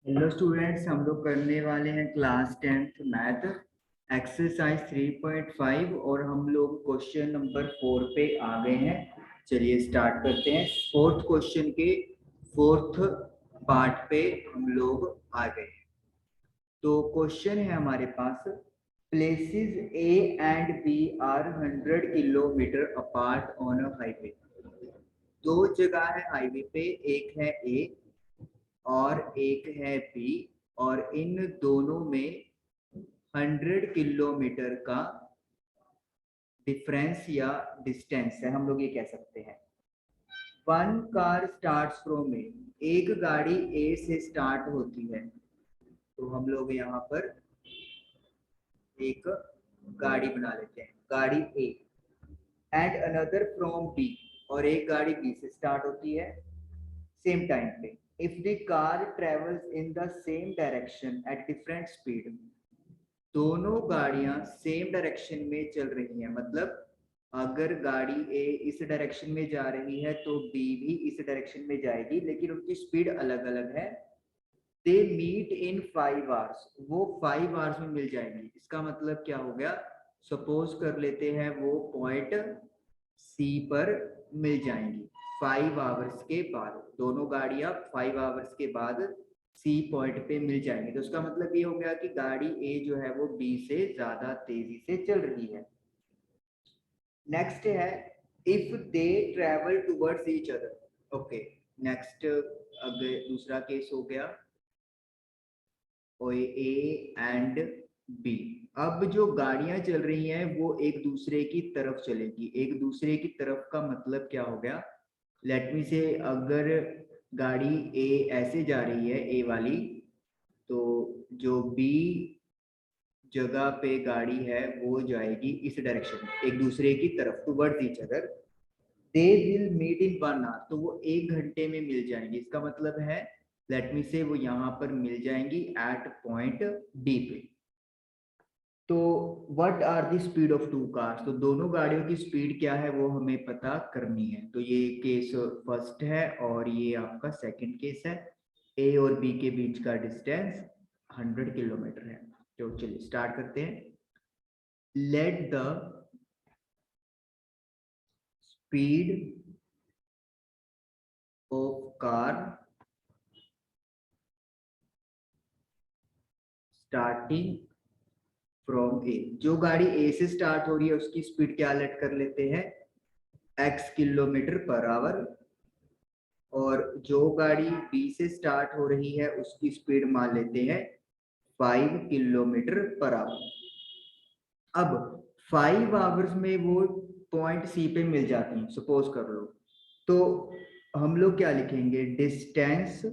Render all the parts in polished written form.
Hello students, हम लोग करने वाले हैं क्लास 10th मैथ एक्सरसाइज 3.5 और हम लोग क्वेश्चन नंबर 4 पे आ गए हैं। चलिए स्टार्ट करते हैं। फोर्थ क्वेश्चन के फोर्थ पार्ट पे हम लोग आ गए हैं। तो क्वेश्चन है हमारे पास, places A and B are 100 kilometre apart on a highway. दो जगह है हाईवे पे, एक है ए और एक है बी, और इन दोनों में 100 किलोमीटर का डिफरेंस या डिस्टेंस है, हम लोग ये कह सकते हैं। वन कार स्टार्ट फ्रॉम ए, एक गाड़ी ए से स्टार्ट होती है। तो हम लोग यहाँ पर एक गाड़ी बना लेते हैं, गाड़ी ए, एंड अनदर फ्रॉम बी, और एक गाड़ी बी से स्टार्ट होती है सेम टाइम पे। If the car travels in the same direction at different speed, दोनों गाड़ियां सेम डायरेक्शन में चल रही हैं, मतलब अगर गाड़ी ए इस डायरेक्शन में जा रही है तो बी भी इस डायरेक्शन में जाएगी, लेकिन उनकी स्पीड अलग अलग है। दे मीट इन 5 आवर्स, वो 5 आवर्स में मिल जाएंगी। इसका मतलब क्या हो गया, सपोज कर लेते हैं वो पॉइंट सी पर मिल जाएंगी 5 आवर्स के बाद। दोनों गाड़ियां 5 आवर्स के बाद सी पॉइंट पे मिल जाएंगे। तो उसका मतलब ये हो गया कि गाड़ी ए जो है वो बी से ज्यादा तेजी से चल रही है। नेक्स्ट है, if they travel towards each other. Okay, next अगर दूसरा केस हो गया ए एंड बी। अब जो गाड़ियां चल रही हैं वो एक दूसरे की तरफ चलेगी। एक दूसरे की तरफ का मतलब क्या हो गया, लेट मी से, अगर गाड़ी ए ऐसे जा रही है ए वाली, तो जो बी जगह पे गाड़ी है वो जाएगी इस डायरेक्शन में, एक दूसरे की तरफ, towards each other. They will meet in 1 hour, तो वो 1 घंटे में मिल जाएंगी। इसका मतलब है, लेट मी से, वो यहाँ पर मिल जाएंगी एट पॉइंट डी पे। तो what are the speed of two cars, तो दोनों गाड़ियों की स्पीड क्या है वो हमें पता करनी है। तो ये केस फर्स्ट है और ये आपका सेकंड केस है। ए और बी के बीच का डिस्टेंस 100 किलोमीटर है। तो चलिए स्टार्ट करते हैं। Let the speed of car starting from A, जो गाड़ी ए से स्टार्ट हो रही है उसकी स्पीड क्या लेट कर लेते हैं, x किलोमीटर पर आवर, और जो गाड़ी बी से स्टार्ट हो रही है उसकी स्पीड मान लेते हैं 5 किलोमीटर पर आवर। अब 5 आवर्स में वो पॉइंट सी पे मिल जाती हैं, सपोज कर लो। तो हम लोग क्या लिखेंगे, distance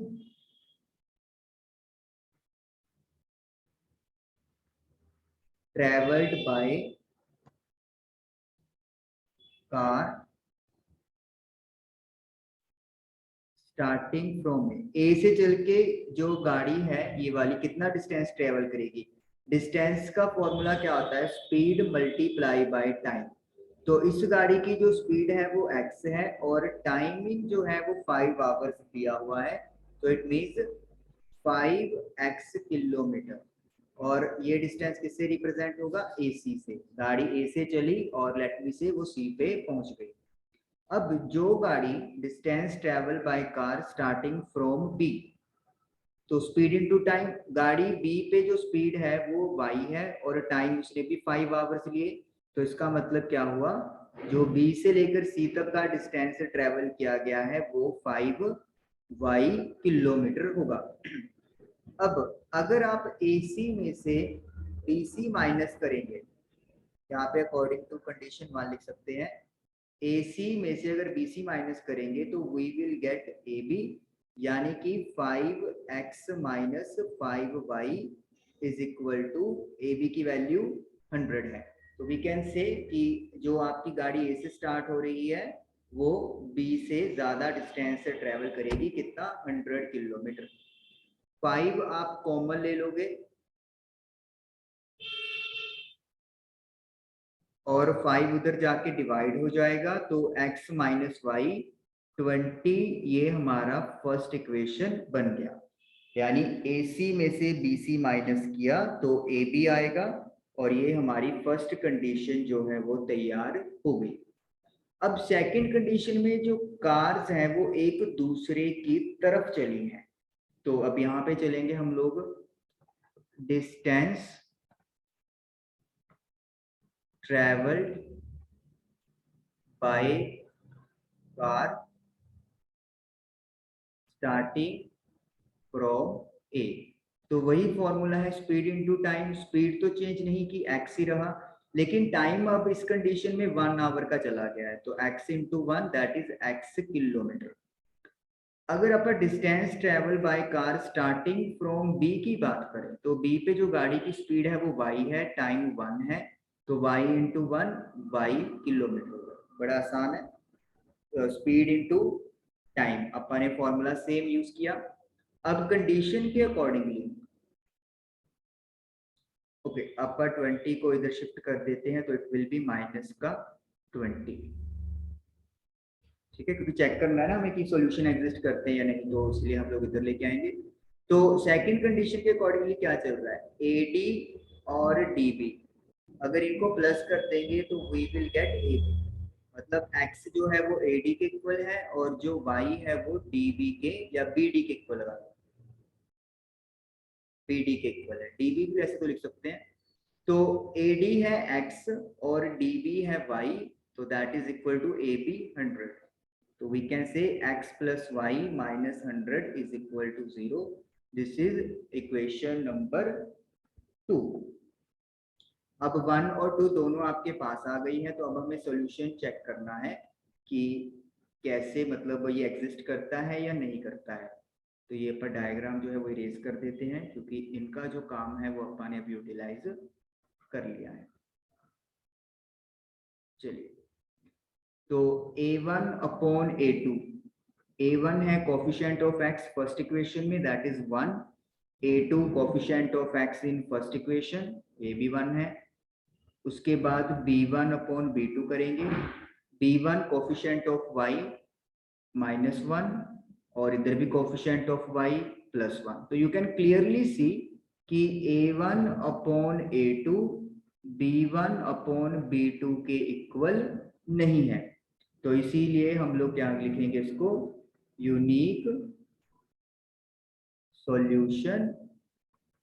travelled by car starting from A से चल के जो गाड़ी है ये वाली कितना डिस्टेंस ट्रेवल करेगी। डिस्टेंस का फॉर्मूला क्या होता है, स्पीड मल्टीप्लाई बाय टाइम। तो इस गाड़ी की जो स्पीड है वो x है और टाइमिंग जो है वो 5 आवर्स दिया हुआ है। तो इट मीन्स 5x किलोमीटर। और ये डिस्टेंस किससे रिप्रेजेंट होगा, AC से। गाड़ी ए से चली और लेट मी से वो सी पे पहुंच गई। अब जो गाड़ी distance travel by car starting from B, तो स्पीड इनटू टाइम, गाड़ी बी पे जो स्पीड है वो y है और टाइम उसने भी 5 आवर्स लिए। तो इसका मतलब क्या हुआ, जो बी से लेकर सी तक का डिस्टेंस ट्रेवल किया गया है वो 5y किलोमीटर होगा। अब अगर आप AC में से BC माइनस करेंगे, यहाँ पे अकॉर्डिंग टू कंडीशन वन लिख सकते हैं, AC में से अगर BC माइनस करेंगे तो वी विल गेट AB, यानी कि 5x minus 5y is equal to AB की वैल्यू 100 है। तो वी कैन से कि जो आपकी गाड़ी A से स्टार्ट हो रही है वो B से ज्यादा डिस्टेंस से ट्रेवल करेगी, कितना, 100 किलोमीटर। 5 आप कॉमन ले लोगे और 5 उधर जाके डिवाइड हो जाएगा, तो x माइनस वाई 20, ये हमारा फर्स्ट इक्वेशन बन गया। यानी AC में से BC माइनस किया तो AB आएगा, और ये हमारी फर्स्ट कंडीशन जो है वो तैयार हो गई। अब सेकंड कंडीशन में जो कार्स हैं वो एक दूसरे की तरफ चली हैं, तो अब यहाँ पे चलेंगे हम लोग distance travelled by car starting from A. तो वही फॉर्मूला है स्पीड इनटू टाइम। स्पीड तो चेंज नहीं की, x ही रहा, लेकिन टाइम अब इस कंडीशन में 1 आवर का चला गया है, तो x into 1 that is x kilometre. अगर अपन distance travel by car starting from B की बात करें, तो बी पे जो गाड़ी की स्पीड है वो y है, टाइम 1 है, तो y इंटू 1 y किलोमीटर। बड़ा आसान है, स्पीड इनटू टाइम अपन ने फॉर्मूला सेम यूज किया। अब कंडीशन के अकॉर्डिंगली ओके अपन 20 को इधर शिफ्ट कर देते हैं, तो इट विल बी माइनस का 20। ठीक है, क्योंकि चेक करना है ना हमें कि सॉल्यूशन एग्जिस्ट करते हैं या नहीं, तो इसलिए हम लोग इधर लेके आएंगे। तो सेकंड कंडीशन के अकॉर्डिंगली क्या चल रहा है, AD और DB अगर इनको प्लस कर देंगे तो वी विल गेट AB। मतलब x जो है वो AD के इक्वल है, और जो y है वो DB के या BD के इक्वल है, BD के इक्वल है। DB भी ऐसे तो लिख सकते हैं। तो AD है x और DB है y, तो that is equal to AB 100। तो we can say x plus y minus 100 is equal to 0. This is equation number 2। अब 1 और 2 दोनों आपके पास आ गई है, तो अब हमें सॉल्यूशन चेक करना है कि कैसे मतलब ये एग्जिस्ट करता है या नहीं करता है। तो ये पर डायग्राम जो है वो इरेज कर देते हैं, क्योंकि इनका जो काम है वो अपन ने अब यूटिलाइज कर लिया है। चलिए, तो A1 अपॉन A2, A1 है coefficient of x first equation में, that is 1। A2 coefficient of x in first equation, ये भी 1 है। उसके बाद B1 अपॉन B2 करेंगे, B1 कोफिशिएंट ऑफ y -1, और इधर भी कोफिशिएंट ऑफ y +1। तो यू कैन क्लियरली सी कि A1 upon A2 B1 upon B2 के इक्वल नहीं है, तो इसीलिए हम लोग क्या लिखेंगे इसको, यूनिक सॉल्यूशन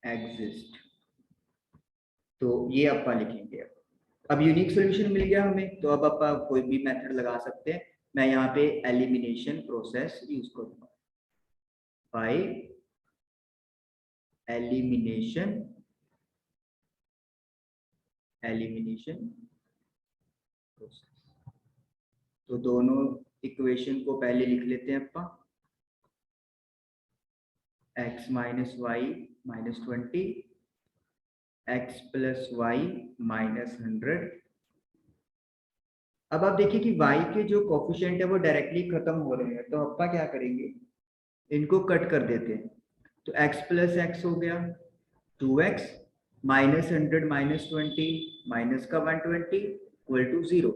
एग्जिस्ट। तो ये अपन लिखेंगे। अब यूनिक सॉल्यूशन मिल गया हमें, तो अब अपन कोई भी मेथड लगा सकते हैं। मैं यहाँ पे एलिमिनेशन प्रोसेस यूज करूंगा, बाय एलिमिनेशन प्रोसेस। तो दोनों इक्वेशन को पहले लिख लेते हैं अपन, x minus y minus 20, x plus y minus 100। अब आप देखिए कि y के जो कोफिशिएंट है वो डायरेक्टली खत्म हो रहे हैं, तो अपन क्या करेंगे, इनको कट कर देते हैं। तो x प्लस एक्स हो गया 2x, माइनस 100 माइनस 20 माइनस का 120 इक्वल टू 0।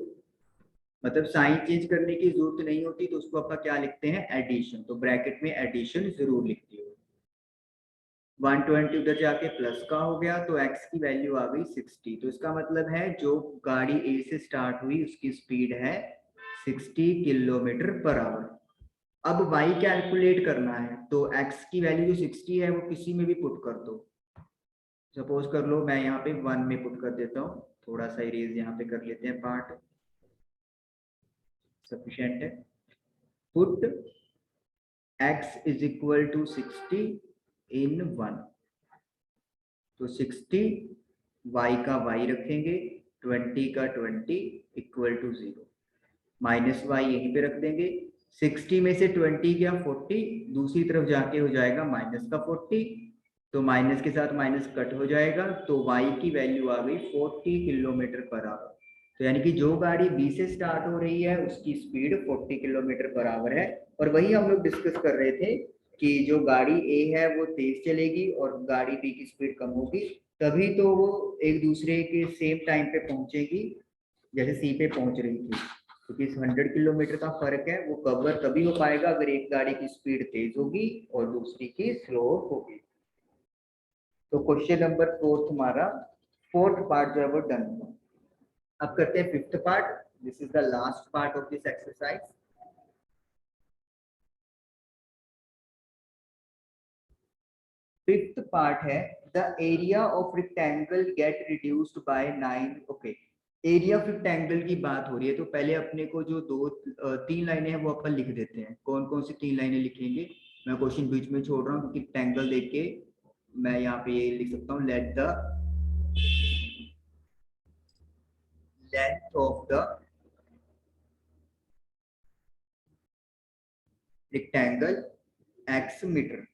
मतलब साइन चेंज करने की जरूरत नहीं होती, तो उसको अपन क्या लिखते हैं, एडिशन। तो ब्रैकेट में एडिशन जरूर लिखती हो। 120 उधर जाके प्लस का हो गया, तो x की वैल्यू आ गई 60। तो इसका मतलब है जो गाड़ी A से स्टार्ट हुई उसकी स्पीड है 60 किलोमीटर पर आवर। अब y कैलकुलेट करना है, तो x की वैल्यू जो 60 है वो किसी में भी पुट कर दो। सपोज कर लो मैं यहाँ पे 1 में पुट कर देता हूँ, थोड़ा सा इरेज यहाँ पे कर लेते हैं, पार्ट सफिशिएंट है। Put x is equal to 60 in 1, तो 60 y का y रखेंगे, 20 का 20 इक्वल टू 0, माइनस y यहीं पे रख देंगे। 60 में से 20 गया 40, दूसरी तरफ जाके हो जाएगा माइनस का 40, तो माइनस के साथ माइनस कट हो जाएगा, तो y की वैल्यू आ गई 40 किलोमीटर पर आवर। तो यानी कि जो गाड़ी B से स्टार्ट हो रही है उसकी स्पीड 40 किलोमीटर पर आवर है। और वही हम लोग डिस्कस कर रहे थे कि जो गाड़ी A है वो तेज चलेगी और गाड़ी B की स्पीड कम होगी, तभी तो वो एक दूसरे के सेम टाइम पे पहुंचेगी, जैसे C पे पहुंच रही थी। क्योंकि इस 100 किलोमीटर का फर्क है वो कवर तभी हो पाएगा अगर एक गाड़ी की स्पीड तेज होगी और दूसरी की स्लो होगी। तो क्वेश्चन नंबर 4 हमारा 4th पार्ट जो है वो डन हुआ। अब करते हैं 5th part. This is the last part of this exercise. 5th part है the area of rectangle get reduced by 9। Okay, area of rectangle की बात हो रही है तो पहले अपने को जो तीन लाइनें हैं वो अपन लिख देते हैं। कौन कौन सी तीन लाइनें लिखेंगे? मैं क्वेश्चन बीच में छोड़ रहा हूँ क्योंकि रेक्टेंगल देख के मैं यहाँ पे ये लिख सकता हूँ, let the length of the rectangle x meter,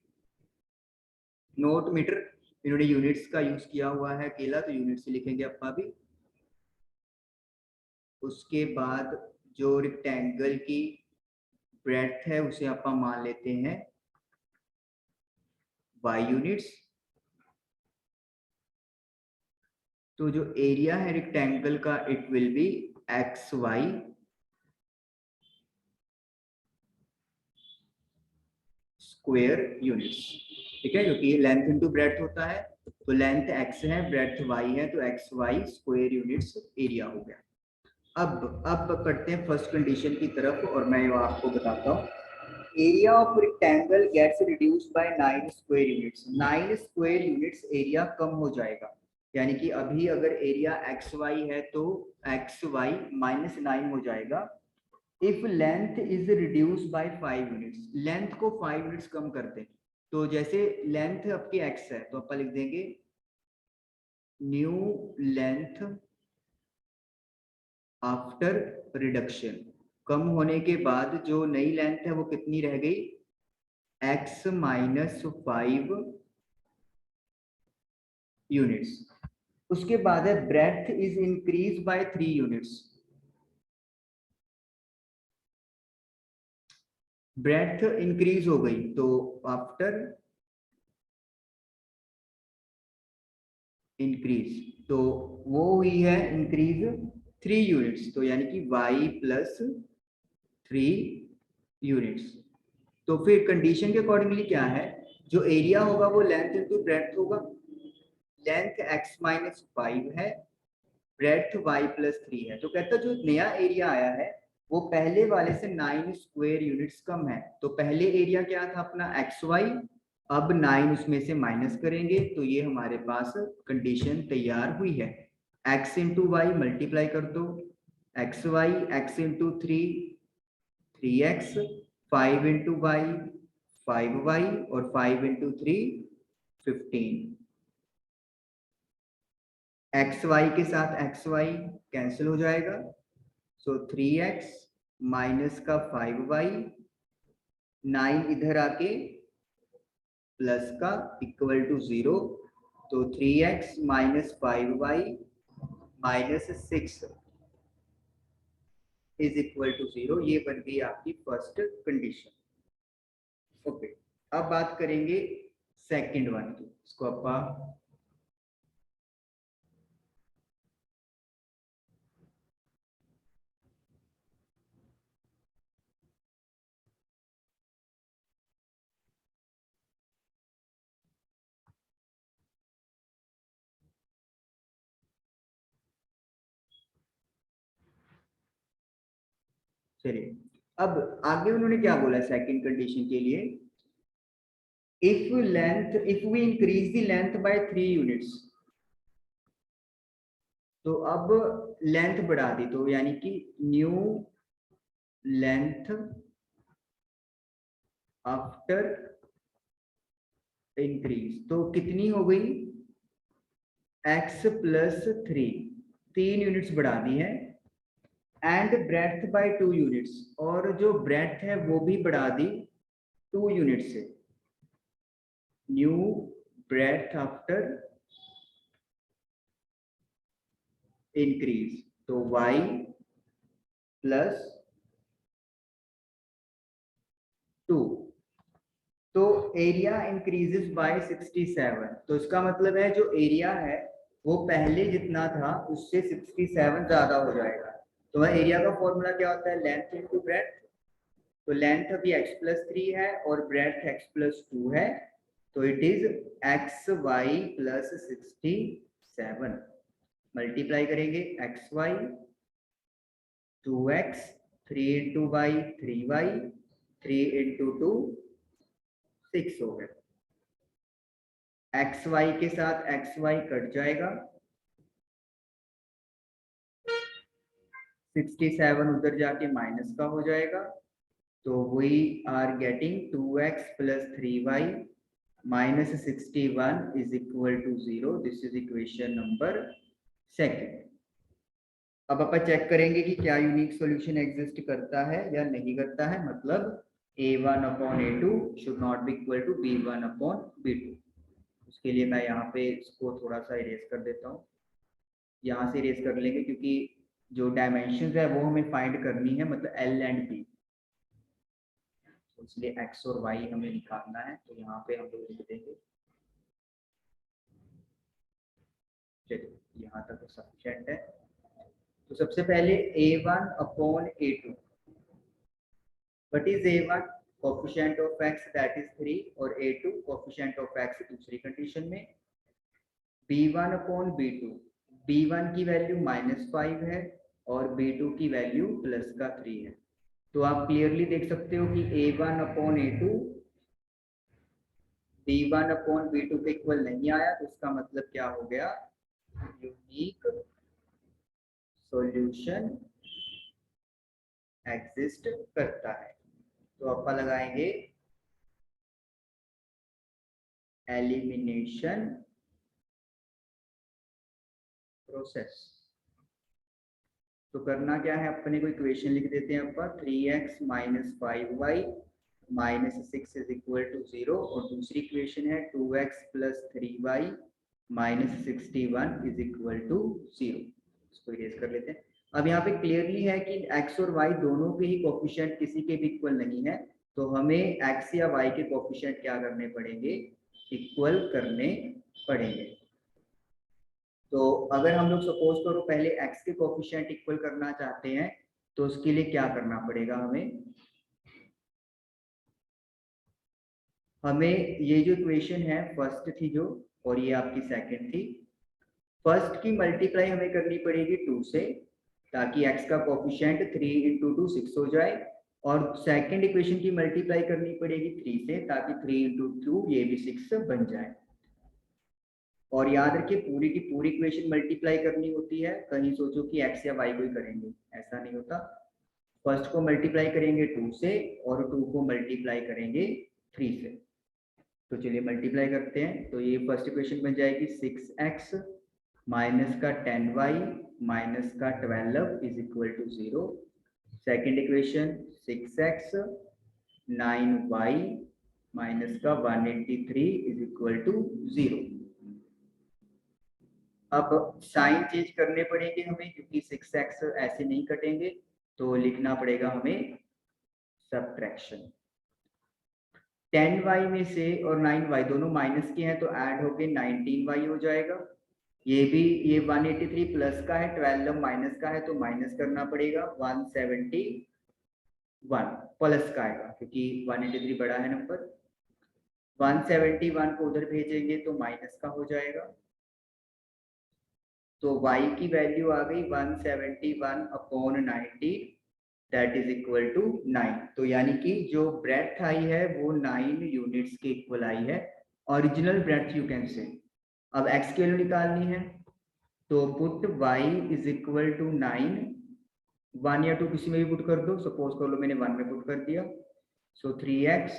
note meter. इन्होंने यूनिट्स का यूज किया हुआ है अकेला, तो यूनिट से लिखेंगे अपना भी। उसके बाद जो रेक्टेंगल की ब्रेड्थ है उसे आप मान लेते हैं y यूनिट्स। तो जो एरिया है रेक्टेंगल का it will be x y square units. ठीक है, क्योंकि लेंथ इनटू ब्रेड्थ होता है, तो लेंथ x है, ब्रेड्थ y है, तो x y square units area हो गया। अब करते हैं फर्स्ट कंडीशन की तरफ और मैं आपको बताता हूँ। Area of rectangle gets reduced by 9 square units. 9 square units area कम हो जाएगा, यानी कि अभी अगर एरिया एक्स वाई है तो एक्स वाई -9 हो जाएगा। If length is reduce by 5 units, length को 5 यूनिट्स कम कर दें, तो जैसे लेंथ आपकी x है तो अपन लिख देंगे न्यू लेंथ आफ्टर रिडक्शन। कम होने के बाद जो नई लेंथ है वो कितनी रह गई? x -5 units. उसके बाद है breadth is increase by 3 units. Breadth increase हो गई तो आफ्टर इंक्रीज, तो वो हुई है इंक्रीज 3 यूनिट्स, तो यानी कि y प्लस 3 यूनिट्स। तो फिर कंडीशन के अकॉर्डिंगली क्या है, जो एरिया होगा वो लेंथ इंटू ब्रेड्थ होगा। लेंथ x -5 है, ब्रेड्थ y प्लस 3 है, तो कहता जो नया एरिया आया है वो पहले वाले से 9 स्क्वायर यूनिट्स कम है। तो पहले एरिया क्या था अपना एक्स वाई, अब 9 उसमें से माइनस करेंगे तो ये हमारे पास कंडीशन तैयार हुई है। x इंटू वाई मल्टीप्लाई कर दो, x y, x into 3x, 5 into y 5y और 5 इंटू 3 15। एक्स वाई के साथ एक्स वाई कैंसिल हो जाएगा, सो 3x माइनस का 5y, 9 इधर आके प्लस का इक्वल टू 0, तो 3x minus 5y minus 6 is equal to 0। ये बन गई आपकी फर्स्ट कंडीशन। ओके, अब बात करेंगे सेकंड वन की। इसको आप चलिए, अब आगे उन्होंने क्या बोला सेकंड कंडीशन के लिए, if we increase the length by 3 units, तो अब लेंथ बढ़ा दी, तो यानी कि न्यू लेंथ आफ्टर इंक्रीज, तो कितनी हो गई? x प्लस 3, 3 यूनिट्स बढ़ा दी है, एंड ब्रेड्थ बाय 2 यूनिट्स, और जो ब्रेड्थ है वो भी बढ़ा दी 2 यूनिट से। न्यू ब्रेड्थ आफ्टर इंक्रीज, तो y प्लस 2, तो एरिया इंक्रीजेस बाय 67। तो इसका मतलब है जो एरिया है वो पहले जितना था उससे 67 ज्यादा हो जाएगा। तो एरिया का फॉर्मूला क्या होता है, लेंथ इंटू ब्रेथ। तो लेंथ अभी x+3 है और ब्रेथ x+2 है, तो इट इज xy+67। मल्टीप्लाई करेंगे xy 2x, 3 into y 3y, 3 into 2 6 हो गया। xy के साथ xy कट जाएगा, 67 उधर जाके माइनस का हो जाएगा, तो we are getting 2x + 3y - 61 is equal to 0। This is equation number second. अब अपन चेक करेंगे कि क्या यूनिक सॉल्यूशन एग्जिस्ट करता है या नहीं करता है, मतलब a1/a2 should not be equal to b1/b2। उसके लिए मैं यहाँ पे इसको थोड़ा सा इरेज कर देता हूँ, यहाँ से इरेज कर लेंगे क्योंकि जो डायमेंशन है वो हमें फाइंड करनी है, मतलब L एंड B, तो इसलिए x और y हमें निकालना है। तो यहाँ पे हम लोग लिख देंगे, चलिए यहाँ तक तो सफिशिएंट है। तो सबसे पहले a1/a2, what is a1? Coefficient of x that is 3, और a2 कोएफिशिएंट ऑफ x दूसरी कंडीशन में। b1/b2, b1 की वैल्यू -5 है और b2 की वैल्यू +3 है। तो आप क्लियरली देख सकते हो कि a1/a2 b1/b2 के इक्वल नहीं आया, तो इसका मतलब क्या हो गया, यूनिक सॉल्यूशन एग्जिस्ट करता है। तो अपन लगाएंगे एलिमिनेशन प्रोसेस। तो करना क्या है, अपने को इक्वेशन लिख देते हैं अपन, 3x - 5y - 6 is equal to 0, और दूसरी इक्वेशन है 2x + 3y - 61 is equal to 0। इसको इरेज कर लेते हैं। अब यहाँ पे क्लियरली है कि x और y दोनों के ही कोएफिशिएंट किसी के भी इक्वल नहीं है, तो हमें x या y के कोएफिशिएंट क्या करने पड़ेंगे, इक्वल करने पड़ेंगे। तो अगर हम लोग सपोज करो पहले x के कोएफिशिएंट इक्वल करना चाहते हैं, तो उसके लिए क्या करना पड़ेगा, हमें ये जो इक्वेशन है फर्स्ट थी जो, और ये आपकी सेकंड थी, फर्स्ट की मल्टीप्लाई हमें करनी पड़ेगी 2 से, ताकि x का कोएफिशिएंट 3 × 2 6 हो जाए, और सेकंड इक्वेशन की मल्टीप्लाई करनी पड़ेगी 3 से, ताकि 3 × 2 ये भी 6 बन जाए। और याद रखिए पूरी की पूरी इक्वेशन मल्टीप्लाई करनी होती है, कहीं सोचो कि x या y को ही करेंगे, ऐसा नहीं होता। फर्स्ट को मल्टीप्लाई करेंगे 2 से और 2 को मल्टीप्लाई करेंगे 3 से। तो चलिए मल्टीप्लाई करते हैं। तो ये फर्स्ट इक्वेशन बन जाएगी 6x माइनस का 10y माइनस का 12 is equal to 0। Second equation 6x 9y minus का 183 इज इक्वल टू 0। अब साइन चेंज करने पड़ेंगे हमें, क्योंकि 6x ऐसे नहीं कटेंगे, तो लिखना पड़ेगा हमें सब्ट्रैक्शन। 10y में से और 9y दोनों माइनस के हैं, तो ऐड होके 19y हो जाएगा। ये भी ये 183 प्लस का है, 12 माइनस का है, तो माइनस करना पड़ेगा, 171 प्लस का आएगा, क्योंकि 183 बड़ा है नंबर। 171 को उधर भेजेंगे तो माइनस का हो जाएगा, तो y की वैल्यू आ गई 171/90 दैट इज इक्वल टू 9। तो यानी कि जो ब्रेथ आई है वो 9 यूनिट्स के इक्वल आई है, original breath you can say. अब x की वैल्यू निकालनी है, तो put y is equal to 9, 1 या 2 किसी में भी पुट कर दो, सपोज कर लो मैंने 1 में पुट कर दिया। सो 3x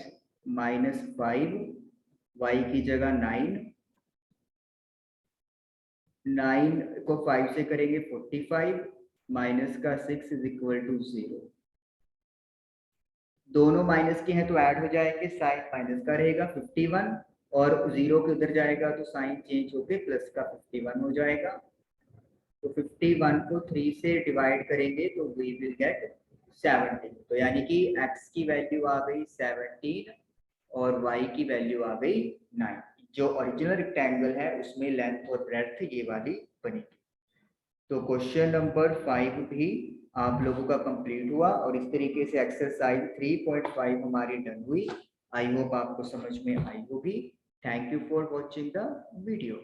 माइनस 5, y की जगह 9, 9 को 5 से करेंगे 45 माइनस का 6 इज इक्वल टू 0। दोनों माइनस के हैं तो ऐड हो जाएंगे, साइन माइनस का रहेगा 51, और 0 के उधर जाएगा तो साइन चेंज होके प्लस का 51 हो जाएगा। तो 51 को 3 से डिवाइड करेंगे तो वी विल गेट 17। तो यानी कि x की वैल्यू आ गई 17 और y की वैल्यू आ गई 9। जो ओरिजिनल रेक्टेंगल है उसमें लेंथ और ब्रेड्थ ये वाली बनेगी। तो क्वेश्चन नंबर 5 भी आप लोगों का कंप्लीट हुआ और इस तरीके से एक्सरसाइज 3.5 हमारी डन हुई। आई होप आपको समझ में आई होगी। Thank you for watching the video.